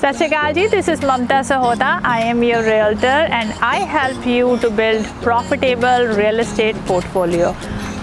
Sat Shri Akal ji, this is Mamta Sahota. I am your realtor and I help you to build profitable real estate portfolio.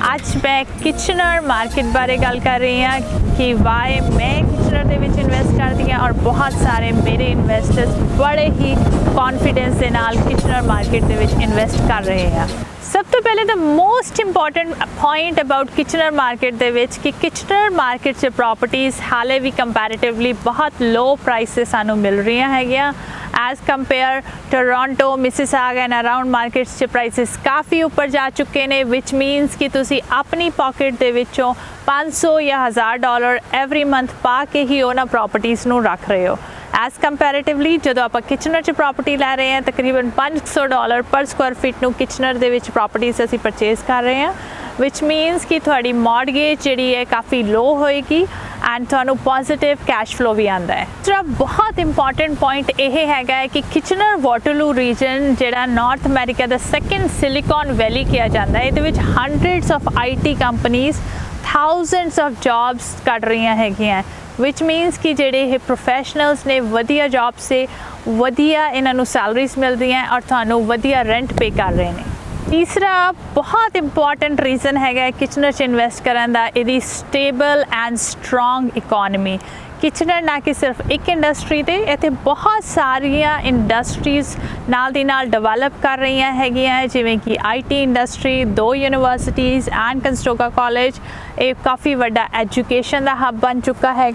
आज मैं Kitchener market बारे गल कर रही हूँ कि वाई मैं किचनर ਦੇ ਵਿੱਚ ਇਨਵੈਸਟ ਕਰਦੀ ਹਾਂ और बहुत सारे मेरे इन्वेस्टर्स बड़े ही कॉन्फिडेंस ਦੇ ਨਾਲ किचनर मार्केट ਦੇ ਵਿੱਚ इन्वेस्ट कर रहे हैं। सब तो पहले the most important point about Kitchener market दे विच कि किचनर मार्केट से प्रॉपर्टीज़ हाले भी कंपैरेटिवली बहुत लो प्राइस से सानू मिल रही हैं as compare Toronto Mississauga and around markets से प्राइसेस काफ़ी ऊपर जा चुके हैं विच मीनस कि तुसी अपनी पॉकेट दे विचों 500 या $1000 एवरी मंथ पा के ही उन्हां प्रॉपर्टीज़ नू रख रहे हो। एज कंपैरेटिवली जो आप किचनर च प्रॉपर्टी लै रहे हैं तकरीबन $500 पर स्क्वायर फीट नू किचनर दे विच प्रॉपर्टीज़ असी परचेज़ कर रहे हैं विच मीनस कि थोड़ी मॉडगेज जी है काफ़ी लो होएगी एंड थोड़ा पॉजिटिव कैश फ्लो भी आता है। दूसरा बहुत इंपॉर्टेंट पॉइंट यह है कि किचनर वाटरलू रीजन जोड़ा नॉर्थ अमेरिका का सैकेंड सिलिकॉन वैली किया जाता है ये hundreds of IT companies thousands of jobs cut रही हैं विच मीनस कि जेडे प्रोफैशनल्स ने वधिया जॉब से वधिया इन्हों सैलरीज मिलती हैं और थानू वधिया रेंट पे कर रहे हैं। तीसरा बहुत इंपॉर्टेंट रीज़न है किचनर च इन्वेस्ट करने का यदि stable and strong economy. Kitchener ना कि सिर्फ एक इंडस्ट्री ते इत्थे बहुत सारिया इंडस्ट्रीज़ नाल दी नाल डेवलप कर रही हैं जिवें कि IT industry 2 universities and Conestoga college एक काफ़ी वड्डा एजुकेशन का हब बन चुका है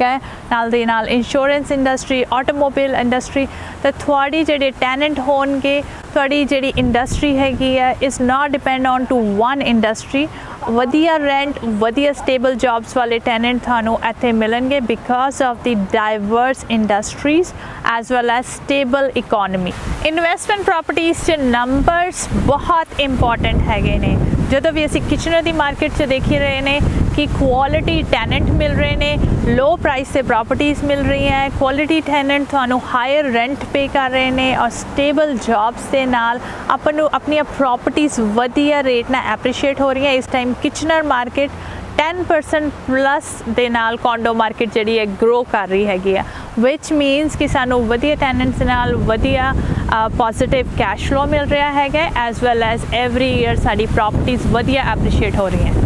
नाल दी नाल इंश्योरेंस इंडस्ट्री ऑटोमोबाइल इंडस्ट्री तो थोड़ी जेडे टैनेंट होणगे थोड़ी जेडी इंडस्ट्री हैगी है is not depend on to one industry. वधिया रेंट वधिया स्टेबल जॉब्स वाले टैनेंट थानू इत्थे मिलणगे because of the diverse industries as well as stable economy. Investment properties च नंबर्स बहुत इंपॉर्टेंट हैगे ने जो भी असी किचनर की मार्केट च देखी रहे हैं कि क्वालिटी टैनेंट मिल रहे हैं लो प्राइस से प्रॉपर्टीज़ मिल रही हैं क्वालिटी टैनेंट थानू हायर रेंट पे कर रहे हैं और स्टेबल जॉब्स के नाल अपनी प्रॉपर्टीज़ वधिया रेट ना एप्रीशिएट हो रही है। इस टाइम किचनर मार्केट 10% प्लस दे नाल कॉन्डो मार्केट जी है ग्रो कर रही हैगी है विच मीनस कि सानू वधिया टैनेंट्स नाल वधिया पॉजिटिव कैश फ्लो मिल रहा है as well as every year साड़ी प्रॉपर्टीज़ वधिया एप्रीशिएट हो रही हैं।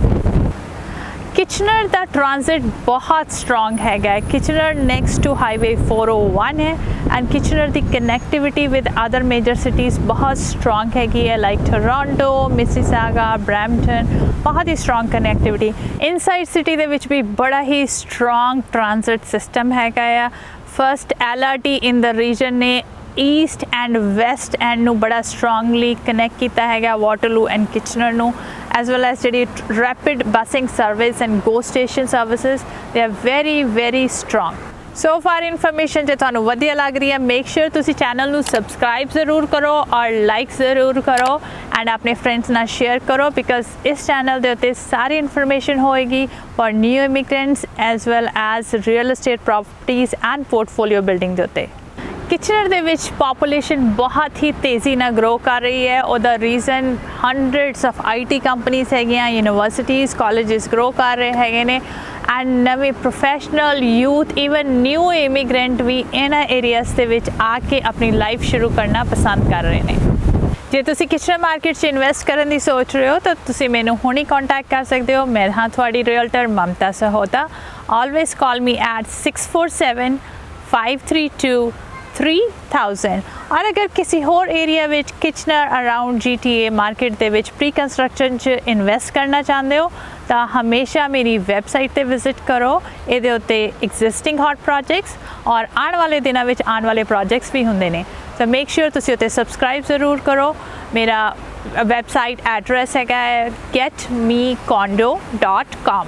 किचनर का ट्रांजिट बहुत स्ट्रॉन्ग है किचनर नेक्स्ट टू हाईवे 401 है एंड किचनर की connectivity with other major cities बहुत स्ट्रॉन्ग हैगी है लाइक टोरंटो मिसिसागा ब्रैम्पटन बहुत ही स्ट्रॉन्ग कनेक्टिविटी। इनसाइड सिटी दे विच भी बड़ा ही स्ट्रॉन्ग ट्रांजिट सिस्टम है। First LRT in the region ने ईस्ट एंड वैस्ट एंड नू बड़ा स्ट्रॉन्गली कनैक्ट किया है वाटरलू एंड किचनर नू as well as G rapid busing service and GO station services they are very strong. So for information जो थानू वधिया लग रही है मेक श्योर तुसी चैनल नू सबसक्राइब ज़रूर करो और लाइक ज़रूर करो एंड अपने फ्रेंड्स नाल शेयर करो बिकॉज इस चैनल के उत्ते सारी इन्फॉर्मेशन होएगी for new immigrants as well as real estate properties and portfolio building के उत्ते। किचनर दे विच पॉपुलेशन बहुत ही तेज़ी ना ग्रो कर रही है और the reason hundreds of IT companies है यूनिवर्सिटीज़ कॉलेजेस ग्रो कर रहे हैं एंड नवे professional youth even new immigrant भी इन्हां एरियाज़ दे विच आके अपनी लाइफ शुरू करना पसंद कर रहे हैं। जे तुसी किचनर मार्केट च इन्वेस्ट करने की सोच रहे हो तो तुसी मैनू हुणी कॉन्टैक्ट कर सकते हो। मैं हाँ थोड़ी realtor Mamta Sahota. Always call me at 647 532 3000 और अगर किसी होर एरिया विच किचनर अराउंड GTA मार्केट दे विच प्री कंस्ट्रक्शन च इन्वेस्ट करना चाहते हो तो हमेशा मेरी वैबसाइट ते विजिट करो। ये उत्ते एग्जिस्टिंग हॉट प्रोजेक्ट्स और आने वाले दिनों विच आने वाले प्रोजेक्ट्स भी होंगे ने तो मेक श्योर तुसी उत्ते सब्सक्राइब ज़रूर करो। मेरा वैबसाइट एड्रैस है getmecondo.com।